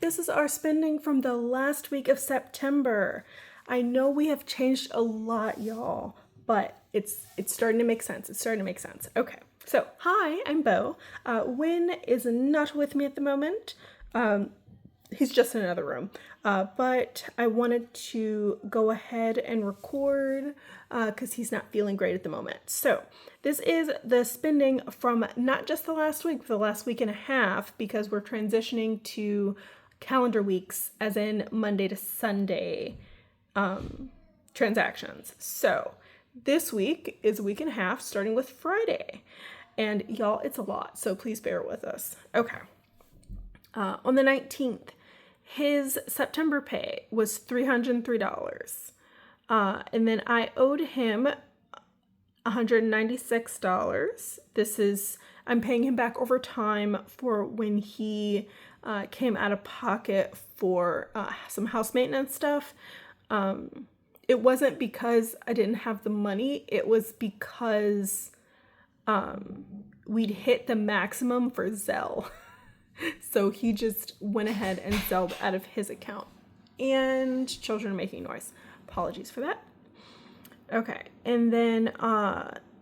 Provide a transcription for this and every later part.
This is our spending from the last week of September. I know we have changed a lot, y'all, but it's starting to make sense. It's starting to make sense. Okay, so hi, I'm Bo. Wynn is not with me at the moment. He's just in another room. But I wanted to go ahead and record because he's not feeling great at the moment. So this is the spending from not just the last week, but the last week and a half, because we're transitioning to calendar weeks, as in Monday to Sunday transactions. So this week is a week and a half, starting with Friday. And y'all, it's a lot, so please bear with us. Okay. On the 19th, his September pay was $303. And then I owed him $196. I'm paying him back over time for when he came out of pocket for some house maintenance stuff. It wasn't because I didn't have the money. It was because we'd hit the maximum for Zelle. So he just went ahead and Zelled out of his account. And children are making noise. Apologies for that. Okay, and then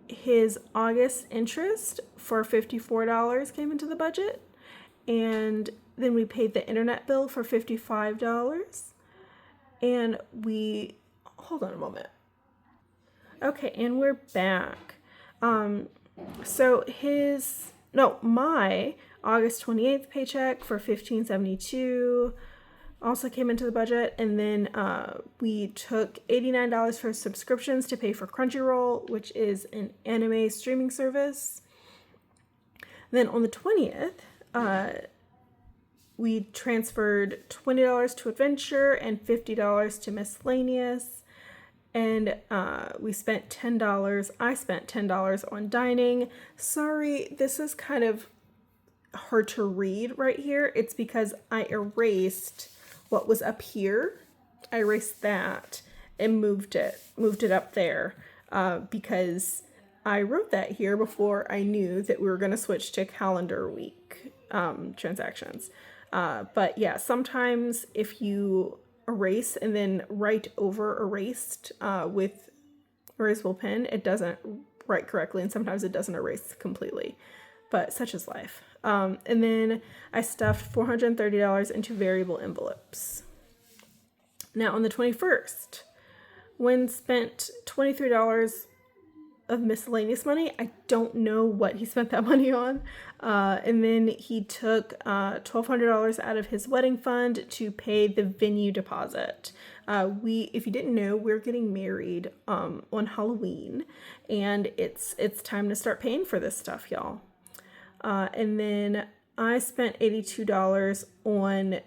his August interest for $54 came into the budget. And then we paid the internet bill for $55. And hold on a moment. Okay, and we're back. So my August 28th paycheck for $15.72 also came into the budget. And then we took $89 for subscriptions to pay for Crunchyroll, which is an anime streaming service. Then on the 20th, we transferred $20 to Adventure and $50 to Miscellaneous. And we spent $10. I spent $10 on dining. Sorry, this is kind of hard to read right here. It's because I erased what was up here. I erased that and moved it up there because I wrote that here before I knew that we were going to switch to calendar week transactions. But yeah, sometimes if you erase and then write over erased with erasable pen, it doesn't write correctly, and sometimes it doesn't erase completely. But such is life. And then I stuffed $430 into variable envelopes. Now on the 21st, Wynn spent $23 of miscellaneous money. I don't know what he spent that money on. And then he took $1,200 out of his wedding fund to pay the venue deposit. If you didn't know, we're getting married on Halloween, and it's time to start paying for this stuff, y'all. And then I spent $82 on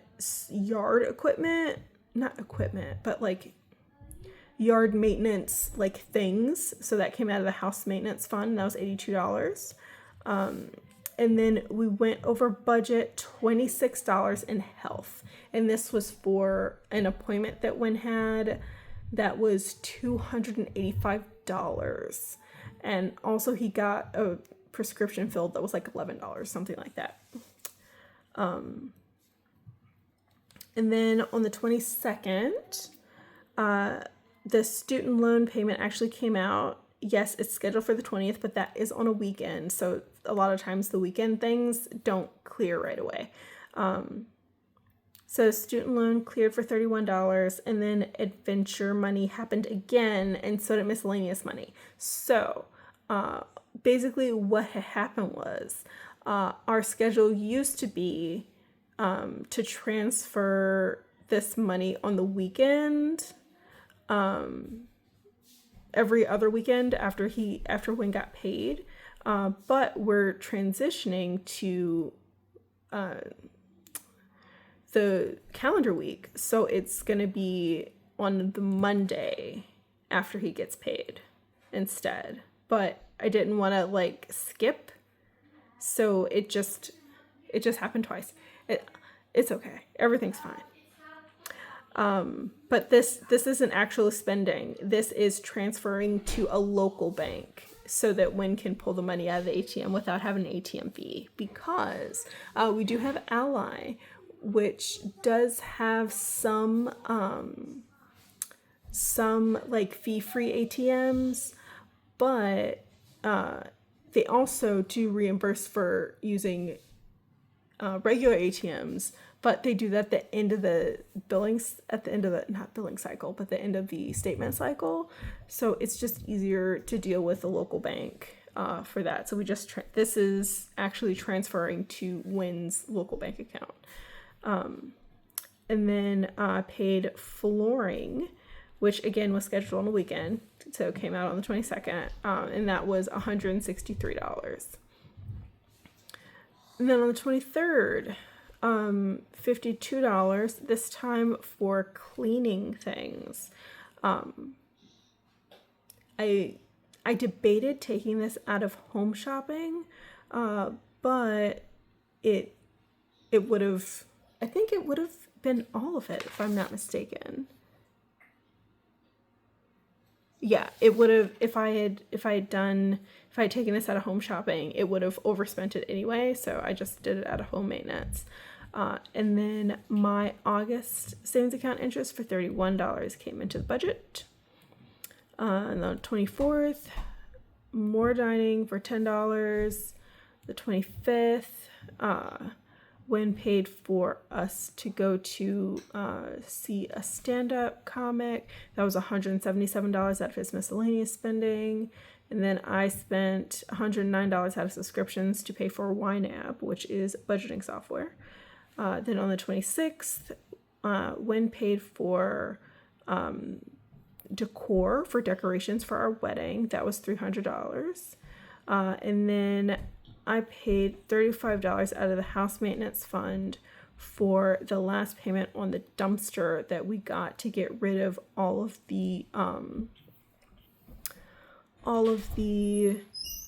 yard equipment, not equipment, but like yard maintenance, like things. So that came out of the house maintenance fund. That was $82. And then we went over budget $26 in health. And this was for an appointment that Wynn had that was $285. And also he got a prescription filled that was like $11, something like that. And then on the 22nd, the student loan payment actually came out. Yes, it's scheduled for the 20th, but that is on a weekend. So a lot of times the weekend things don't clear right away. So student loan cleared for $31, and then adventure money happened again, and so did miscellaneous money. So basically what had happened was our schedule used to be to transfer this money on the weekend, every other weekend after Wynn got paid, but we're transitioning to the calendar week, so it's gonna be on the Monday after he gets paid instead. But I didn't want to like skip, so it just happened twice. It's okay, everything's fine. But this isn't actual spending. This is transferring to a local bank so that Wynn can pull the money out of the ATM without having an ATM fee, because we do have Ally, which does have some like fee-free ATMs, but they also do reimburse for using regular ATMs, but they do that at the end of the billings, at the end of the, not billing cycle, but the end of the statement cycle. So it's just easier to deal with the local bank for that. So we just, this is actually transferring to Wynn's local bank account. And then paid flooring, which again was scheduled on the weekend. So it came out on the 22nd, and that was $163. And then on the 23rd, $52, this time for cleaning things. I debated taking this out of home shopping, but it would have, I think it would have been all of it if I'm not mistaken. Yeah, it would have, if I had taken this out of home shopping, it would have overspent it anyway. So I just did it out of home maintenance. And then my August savings account interest for $31 came into the budget. And the 24th, more dining for $10. The 25th, when paid for us to go to see a stand-up comic. That was $177 out of his miscellaneous spending. And then I spent $109 out of subscriptions to pay for YNAB, which is budgeting software. Then on the 26th, when paid for decor for decorations for our wedding, that was $300. And then I paid $35 out of the house maintenance fund for the last payment on the dumpster that we got to get rid of all of the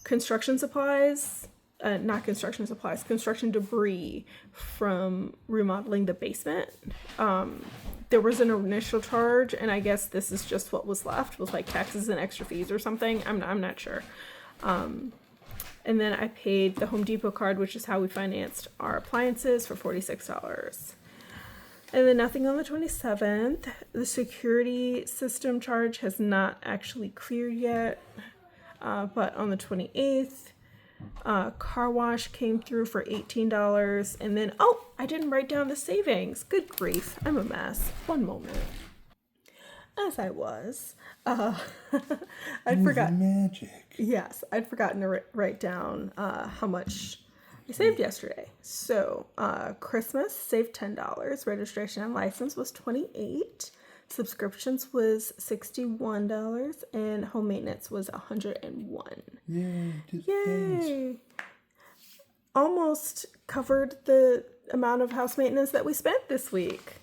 construction supplies, construction debris from remodeling the basement. There was an initial charge, and I guess this is just what was left with like taxes and extra fees or something. I'm not sure. And then I paid the Home Depot card, which is how we financed our appliances, for $46. And then nothing on the 27th. The security system charge has not actually cleared yet. But on the 28th, car wash came through for $18. And then, oh, I didn't write down the savings. Good grief. I'm a mess. One moment. As I was, I'd forgotten. Magic. Yes, I'd forgotten to write down how much I saved yesterday. So, Christmas saved $10. Registration and license was $28. Subscriptions was $61, and home maintenance was $101. Yay! Almost covered the amount of house maintenance that we spent this week.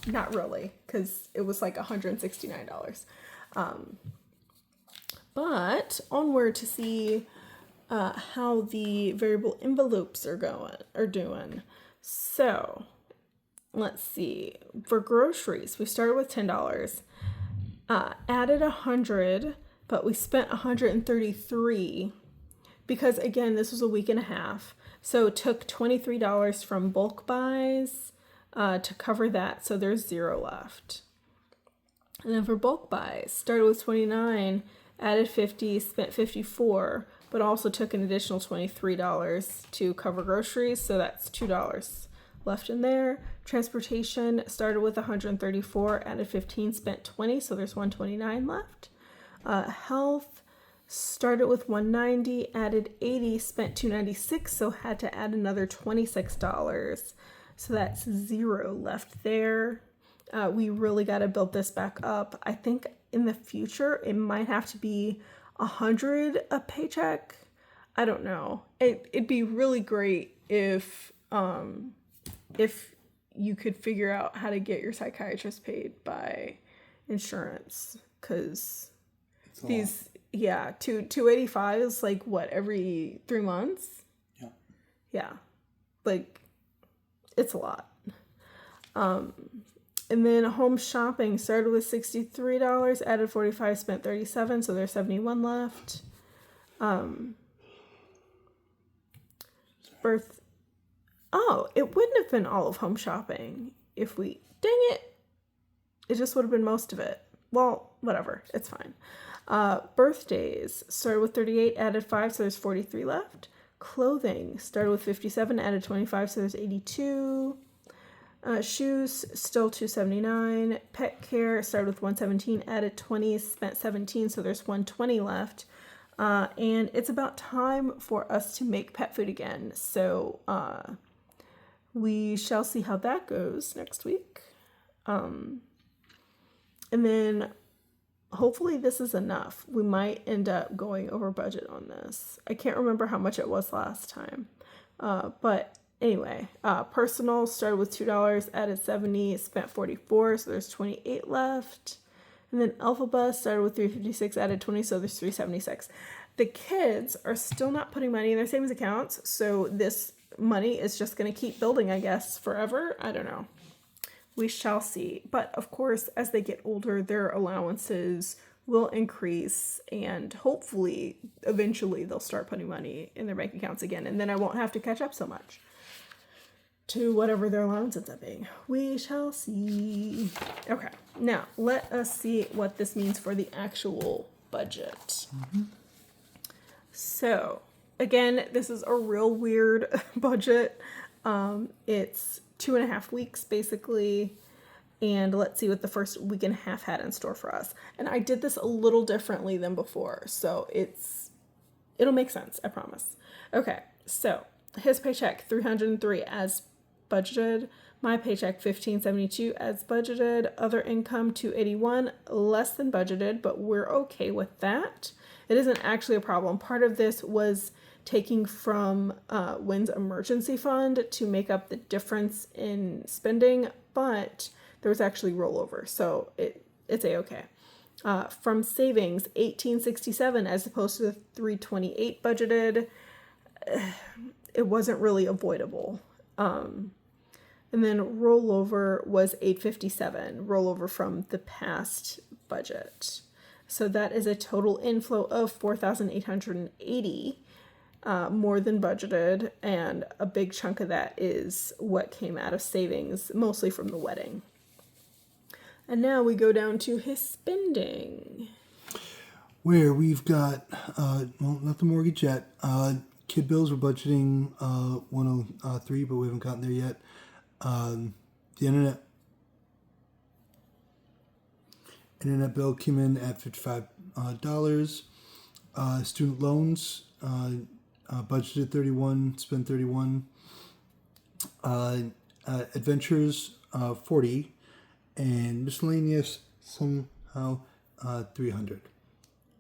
Not really, because it was like $169. But onward to see how the variable envelopes are doing. So let's see. For groceries, we started with $10. Added $100, but we spent $133 because again, this was a week and a half. So took $23 from bulk buys to cover that, so there's $0 left. And then for bulk buys, started with $29, added $50, spent $54, but also took an additional $23 to cover groceries, so that's $2 left in there. Transportation started with $134, added $15, spent $20, so there's $129 left. Health started with $190, added $80, spent $296, so had to add another $26. So that's $0 left there. We really got to build this back up. I think in the future, it might have to be $100 a paycheck. I don't know. It'd be really great if you could figure out how to get your psychiatrist paid by insurance, because these, yeah, $285 is like what, every 3 months? Yeah, like it's a lot. And then home shopping started with $63, added $45, spent $37, so there's $71 left. Oh, it wouldn't have been all of home shopping if we, dang it. It just would have been most of it. Well, whatever. It's fine. Birthdays started with 38, added 5, so there's 43 left. Clothing started with 57, added 25, so there's 82. Shoes still 279. Pet care started with 117, added 20, spent 17, so there's 120 left. And it's about time for us to make pet food again. So we shall see how that goes next week. And then hopefully this is enough. We might end up going over budget on this. I can't remember how much it was last time. But anyway, personal started with $2, added 70, spent 44, so there's 28 left. And then Alphabus started with 356, added 20, so there's 376. The kids are still not putting money in their savings accounts, so this money is just going to keep building, I guess, forever. I don't know. We shall see. But of course, as they get older, their allowances will increase, and hopefully, eventually, they'll start putting money in their bank accounts again, and then I won't have to catch up so much to whatever their allowance ends up being. We shall see. Okay, now let us see what this means for the actual budget. So, again, this is a real weird budget. It's 2.5 weeks, basically. And let's see what the first week and a half had in store for us. And I did this a little differently than before, so it'll make sense, I promise. Okay, so his paycheck, $303 as budgeted. My paycheck, $1,572 as budgeted. Other income, $281, less than budgeted, but we're okay with that. It isn't actually a problem. Part of this was taking from Wynn's emergency fund to make up the difference in spending, but there was actually rollover, so it's a-okay. From savings, $1,867 as opposed to the $328 budgeted. It wasn't really avoidable. And then rollover was $857, rollover from the past budget. So that is a total inflow of $4,880, more than budgeted, and a big chunk of that is what came out of savings, mostly from the wedding. And now we go down to his spending, where we've got, well, not the mortgage yet. Kid bills, we're budgeting 103, but we haven't gotten there yet. The internet bill came in at $55. Student loans, budgeted 31, spent 31. Adventures, 40. And miscellaneous somehow 300.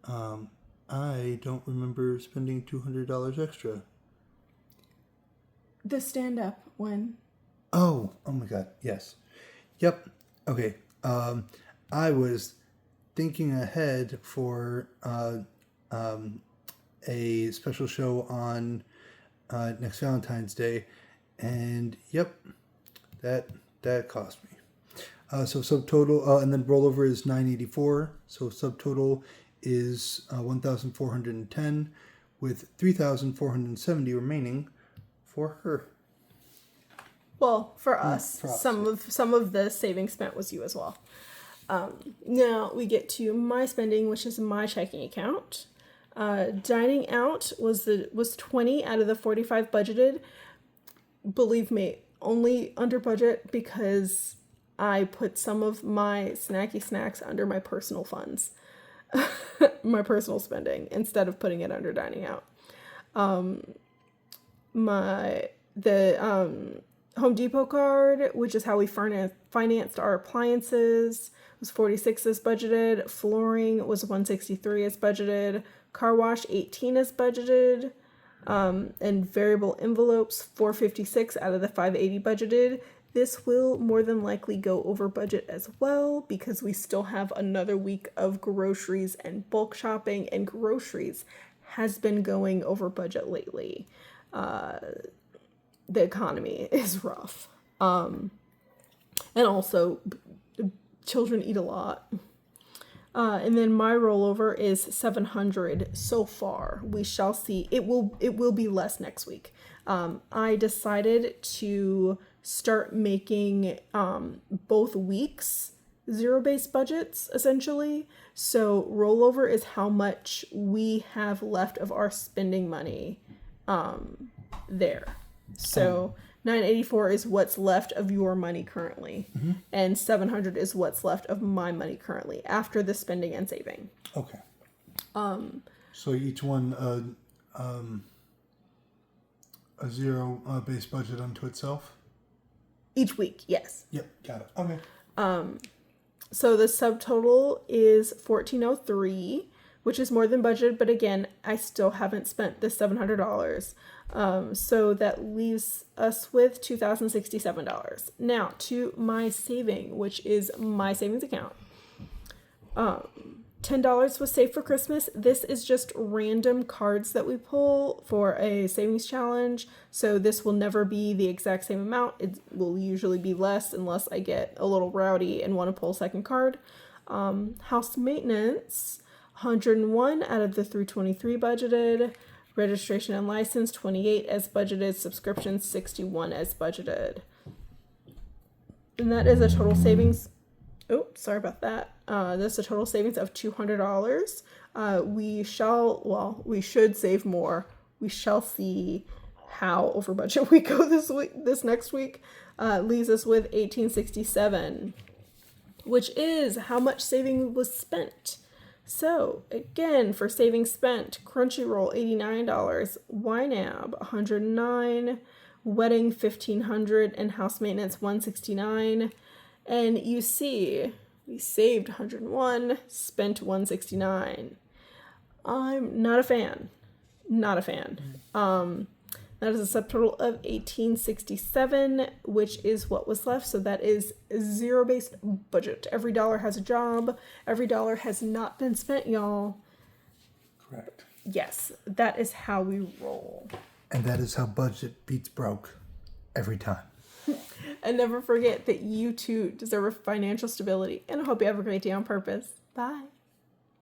I don't remember spending $200 extra. the stand-up one. Oh my God, yes. Yep. Okay. I was thinking ahead for a special show on next Valentine's Day, and yep, that cost me. So subtotal, and then rollover is $984. So subtotal is 1,410, with 3,470 remaining for her. Well, for us, for us, some of the savings spent was you as well. Now we get to my spending, which is my checking account. Dining out was 20 out of the 45 budgeted. Believe me, only under budget because I put some of my snacky snacks under my personal funds, my personal spending, instead of putting it under dining out. The Home Depot card, which is how we financed our appliances, was 46 as budgeted. Flooring was 163 as budgeted. Car wash 18 as budgeted. And variable envelopes 456 out of the 580 budgeted. This will more than likely go over budget as well because we still have another week of groceries and bulk shopping, and groceries has been going over budget lately. The economy is rough. And also children eat a lot. And then my rollover is 700 so far. We shall see. It will be less next week. I decided to start making both weeks zero-based budgets, essentially. So rollover is how much we have left of our spending money there. So 984 is what's left of your money currently, and 700 is what's left of my money currently after the spending and saving. Okay. So each one a zero base budget unto itself? Each week, yes. Yep, got it. Okay. So the subtotal is 1403, which is more than budgeted, but again, I still haven't spent the $700. So that leaves us with $2,067. Now to my saving, which is my savings account. $10 was saved for Christmas. This is just random cards that we pull for a savings challenge. So this will never be the exact same amount. It will usually be less unless I get a little rowdy and want to pull a second card. House maintenance, 101 out of the 323 budgeted. Registration and license, 28 as budgeted. Subscriptions, 61 as budgeted. And that is a total savings. Oh, sorry about that. That's a total savings of $200. We should save more. We shall see how over budget we go this next week. Leaves us with $1,867, which is how much saving was spent. So again, for savings spent, Crunchyroll $89, YNAB $109, wedding $1,500, and house maintenance $169. And you see, we saved 101, spent 169. I'm not a fan. Not a fan. That is a subtotal of 1867, which is what was left. So that is zero-based budget. Every dollar has a job. Every dollar has not been spent, y'all. Correct. Yes, that is how we roll. And that is how budget beats broke every time. And never forget that you too deserve financial stability. And I hope you have a great day on purpose. Bye.